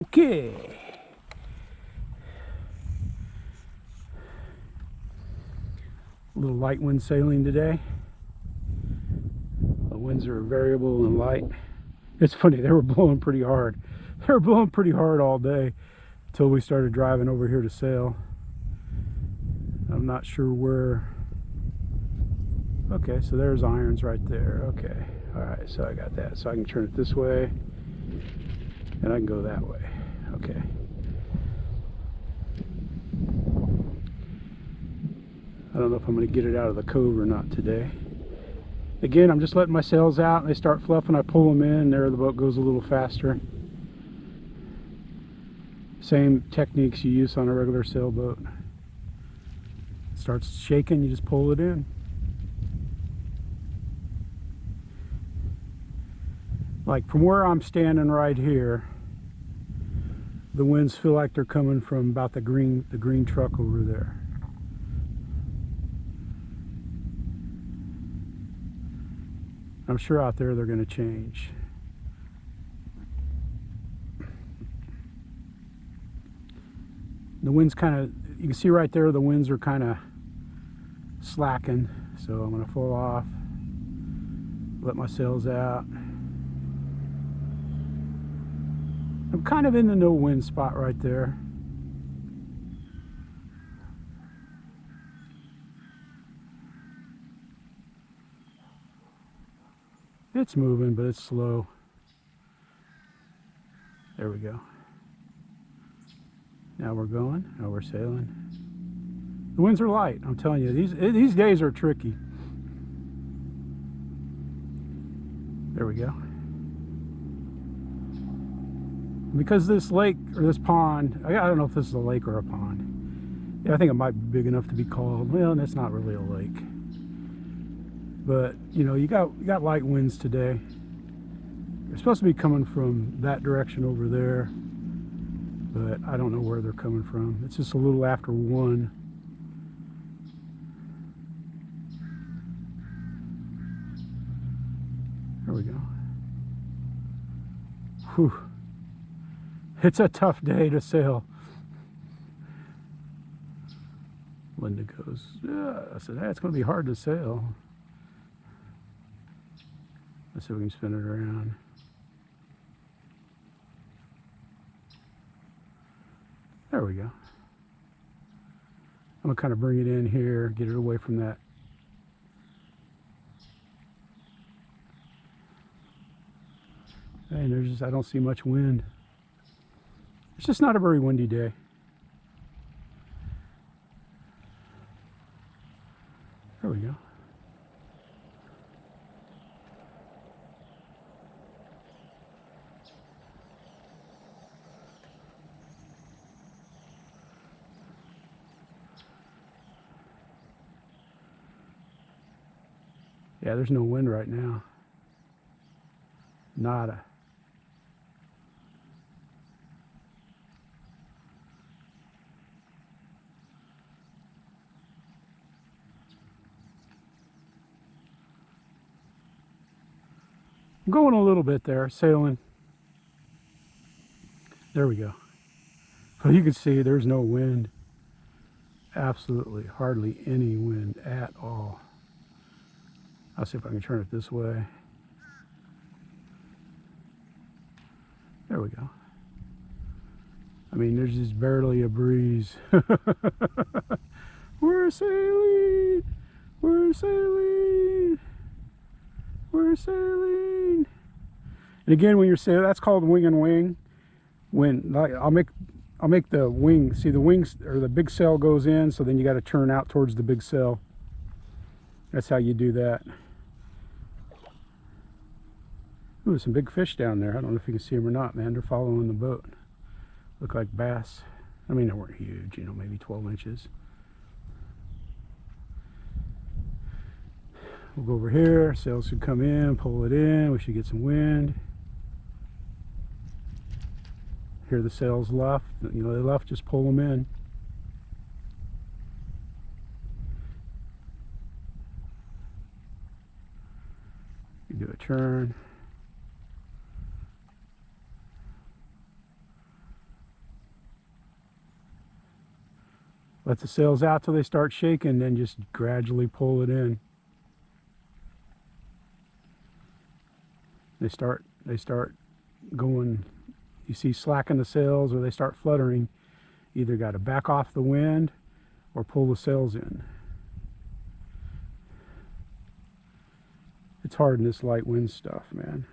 Okay. A little light wind sailing today. The winds are variable and light. It's funny, they were blowing pretty hard. They were blowing pretty hard all day until we started driving over here to sail. I'm not sure where. Okay, so there's irons right there. Okay. Alright, so I got that. So I can turn it this way and I can go that way. Okay. I don't know if I'm going to get it out of the cove or not today. Again, I'm just letting my sails out and they start fluffing. I pull them in and there the boat goes a little faster. Same techniques you use on a regular sailboat. It starts shaking, you just pull it in. Like from where I'm standing right here, the winds feel like they're coming from about the green truck over there. I'm sure out there they're going to change. The winds kind of, you can see right there the winds are kind of slacking, so I'm going to full off, let my sails out. I'm kind of in the no wind spot right there. It's moving, but it's slow. There we go. Now we're going. Now we're sailing. The winds are light. I'm telling you, these days are tricky. There we go. Because this lake or this pond, I don't know if this is a lake or a pond. Yeah, I think it might be big enough to be called. Well, that's not really a lake. But you know, you got light winds today. They're supposed to be coming from that direction over there, but I don't know where they're coming from. It's just a little after 1. There we go. Whew. It's a tough day to sail. Linda goes, yeah. I said, hey, it's going to be hard to sail. Let's see if we can spin it around. There we go. I'm going to kind of bring it in here, get it away from that. And there's just, I don't see much wind. It's just not a very windy day. There we go. Yeah, there's no wind right now. Nada. I'm going a little bit there, sailing. There we go. So you can see there's no wind. Absolutely hardly any wind at all. I'll see if I can turn it this way. There we go. I mean, there's just barely a breeze. We're sailing! We're sailing! We're sailing! And again, when you're sailing, that's called wing and wing. When like, I'll make the wing. See, the wings or the big sail goes in, so then you got to turn out towards the big sail. That's how you do that. Ooh, some big fish down there. I don't know if you can see them or not, man. They're following the boat. Look like bass. I mean, they weren't huge, you know, maybe 12 inches. We'll go over here. Sails should come in, pull it in. We should get some wind. Here the sails left. You know, they left, just pull them in. You do a turn. Let the sails out till they start shaking, then just gradually pull it in. They start going, you see slacking the sails or they start fluttering. Either got to back off the wind or pull the sails in. It's hard in this light wind stuff, man.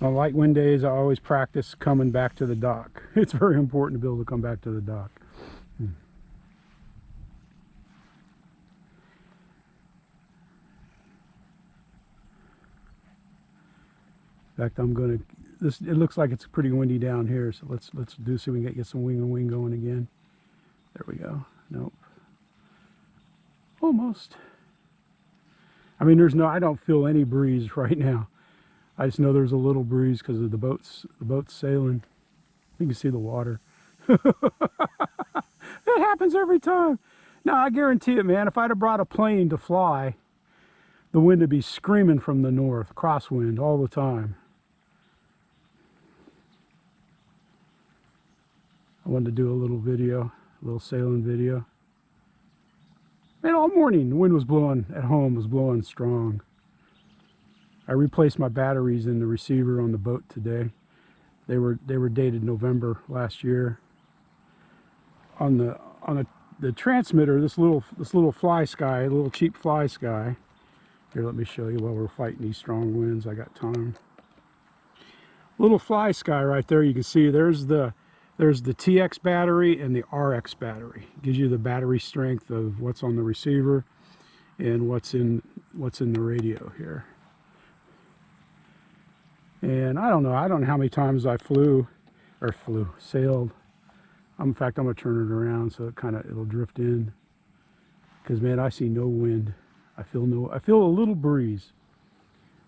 On light wind days, I always practice coming back to the dock. It's very important to be able to come back to the dock. In fact, I'm gonna. It looks like it's pretty windy down here, so let's see if we can get some wing and wing going again. There we go. Nope. Almost. I mean, I don't feel any breeze right now. I just know there's a little breeze because of the boat's sailing. You can see the water. It happens every time. No, I guarantee it, man. If I'd have brought a plane to fly, the wind would be screaming from the north, crosswind all the time. I wanted to do a little video, a little sailing video. And all morning, the wind was blowing at home, was blowing strong. I replaced my batteries in the receiver on the boat today. They were dated November last year. On the transmitter, this little fly sky, a little cheap fly sky. Here, let me show you while we're fighting these strong winds. I got time. Little fly sky right there. You can see there's the TX battery and the RX battery. It gives you the battery strength of what's on the receiver and what's in the radio here. And I don't know how many times I sailed. In fact, I'm gonna turn it around so it'll drift in. Because man, I see no wind. I feel a little breeze.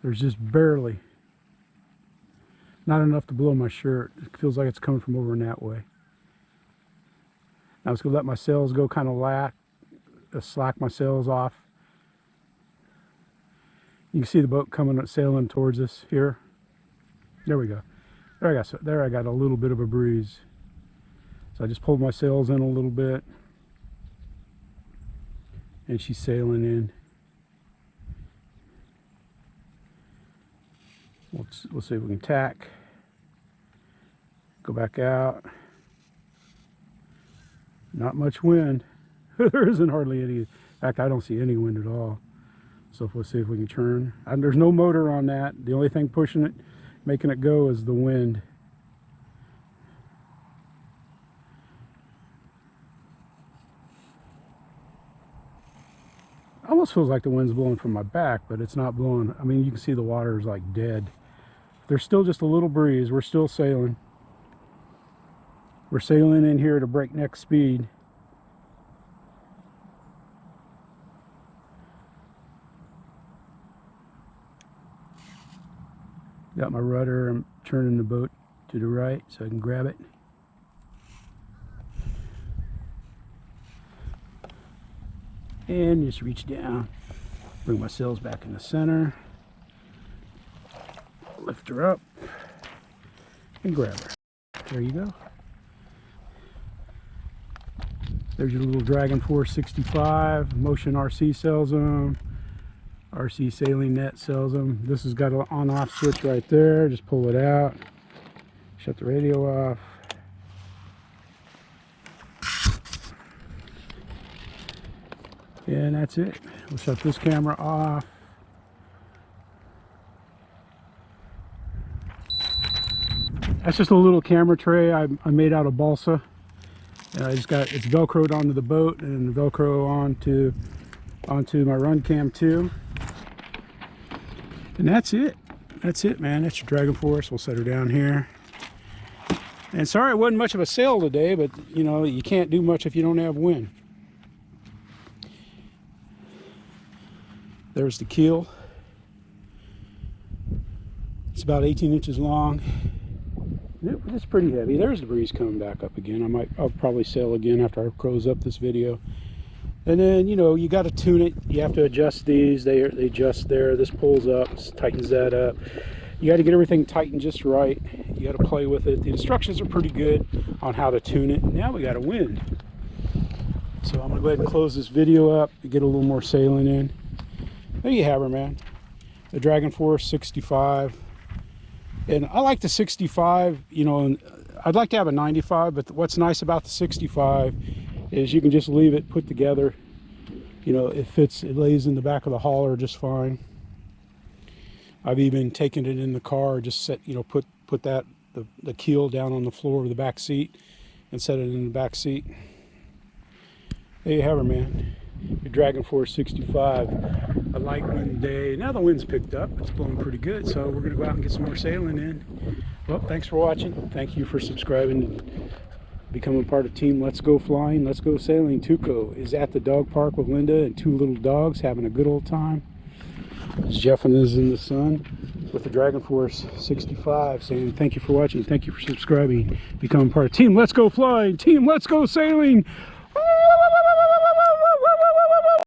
There's just barely. Not enough to blow my shirt. It feels like it's coming from over in that way. Now I was gonna let my sails go kind of slack my sails off. You can see the boat sailing towards us here. There we go. There I got a little bit of a breeze. So I just pulled my sails in a little bit. And she's sailing in. We'll see if we can tack. Go back out. Not much wind. There isn't hardly any. In fact, I don't see any wind at all. So we'll see if we can turn. There's no motor on that. The only thing pushing it, making it go, is the wind. Almost feels like the wind's blowing from my back, but it's not blowing. I mean, you can see the water is like dead. There's still just a little breeze. We're still sailing. We're sailing in here at a breakneck speed. Got my rudder. I'm turning the boat to the right so I can grab it. And just reach down, bring my sails back in the center, lift her up, and grab her. There you go. There's your little DrogonForce 65, Motion RC sells them, RC Sailing Net sells them. This has got an on-off switch right there. Just pull it out, shut the radio off. And that's it. We'll shut this camera off. That's just a little camera tray I made out of balsa. And it's velcroed onto the boat and velcro onto my run cam too. And that's it. That's it, man. That's your DrogonForce. We'll set her down here. And sorry it wasn't much of a sail today, but you know, you can't do much if you don't have wind. There's the keel. It's about 18 inches long. It's pretty heavy. There's the breeze coming back up again. I'll probably sail again after I close up this video. And then, you know, you got to tune it. You have to adjust these. They adjust there. This pulls up, tightens that up. You got to get everything tightened just right. You got to play with it. The instructions are pretty good on how to tune it. Now we got a wind. So I'm gonna go ahead and close this video up to get a little more sailing in. There you have her, man. The DrogonForce 65. And I like the 65, you know, and I'd like to have a 95, but what's nice about the 65 is you can just leave it put together. You know, it fits, it lays in the back of the hauler just fine. I've even taken it in the car, just set, you know, put that, the keel down on the floor of the back seat and set it in the back seat. There you have her, man. Your DrogonForce 65. A light wind day. Now the wind's picked up. It's blowing pretty good, so we're going to go out and get some more sailing in. Well, thanks for watching. Thank you for subscribing. Becoming part of Team Let's Go Flying, Let's Go Sailing. Tuco is at the dog park with Linda and 2 little dogs having a good old time. Jeff is in the sun with the DrogonForce 65 saying thank you for watching. Thank you for subscribing. Becoming part of Team Let's Go Flying, Team Let's Go Sailing.